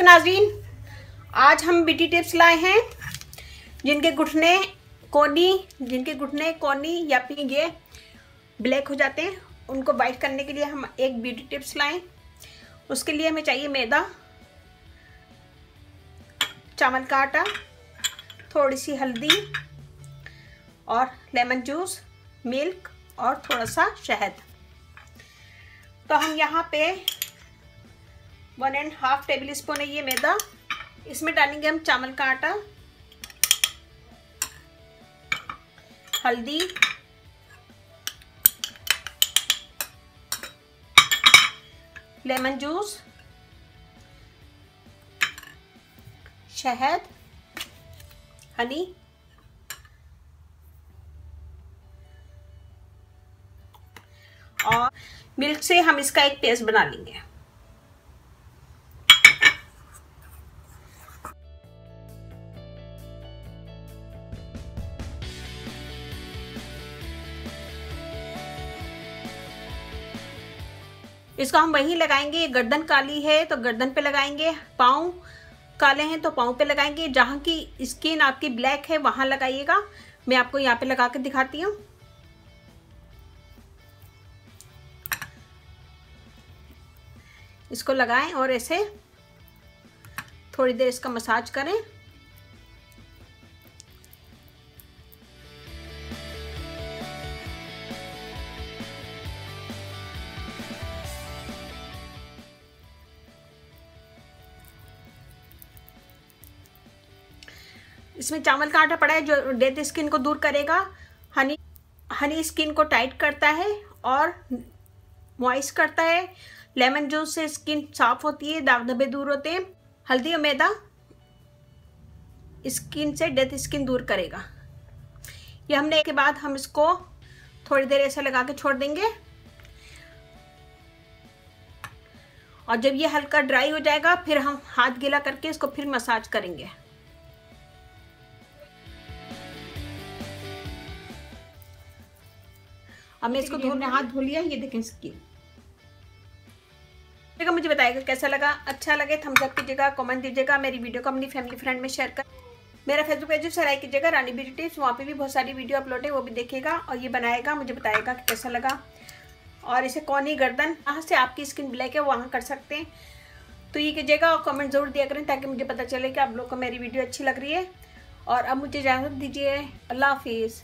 नाज़रीन, आज हम ब्यूटी टिप्स लाए हैं। जिनके घुटने कोनी या फिर ये ब्लैक हो जाते हैं, उनको वाइट करने के लिए हम एक ब्यूटी टिप्स लाएं। उसके लिए हमें चाहिए मैदा, चावल का आटा, थोड़ी सी हल्दी और लेमन जूस, मिल्क और थोड़ा सा शहद। तो हम यहाँ पे 1.5 टेबल स्पून है ये मैदा। इसमें डालेंगे हम चावल का आटा, हल्दी, लेमन जूस, शहद, हनी और मिल्क से हम इसका एक पेस्ट बना लेंगे। इसको हम वहीं लगाएंगे। गर्दन काली है तो गर्दन पे लगाएंगे, पाँव काले हैं तो पाँव पे लगाएंगे। जहाँ की स्किन आपकी ब्लैक है वहां लगाइएगा। मैं आपको यहाँ पे लगा के दिखाती हूँ। इसको लगाएं और ऐसे थोड़ी देर इसका मसाज करें। इसमें चावल का आटा पड़ा है जो डेड स्किन को दूर करेगा। हनी स्किन को टाइट करता है और मॉइस्ट करता है। लेमन जूस से स्किन साफ होती है, दाग धब्बे दूर होते हैं। हल्दी और मैदा स्किन से डेड स्किन दूर करेगा। ये हमने के बाद हम इसको थोड़ी देर ऐसे लगा के छोड़ देंगे और जब ये हल्का ड्राई हो जाएगा फिर हम हाथ गीला करके इसको फिर मसाज करेंगे। अब मैं इसको धोने हाथ धो लिया। ये देखें स्किन। मुझे बताइएगा कैसा लगा। अच्छा लगे थम्स अप कीजिएगा, कमेंट दीजिएगा। मेरी वीडियो को अपनी फैमिली फ्रेंड में शेयर कर। मेरा फेसबुक पेज सब्सक्राइब कीजिएगा, रानी ब्यूटी टिप्स। वहाँ पे भी बहुत सारी वीडियो अपलोड है, वो भी देखिएगा और ये बनाएगा, मुझे बताएगा कि कैसा लगा। और इसे कोनी गर्दन कहाँ से आपकी स्किन ब्लैक है वहाँ कर सकते हैं तो ये कीजिएगा और कमेंट जरूर दिया करें ताकि मुझे पता चले कि आप लोग को मेरी वीडियो अच्छी लग रही है। और अब मुझे इजाज़त दीजिए। अल्लाह हाफिज़।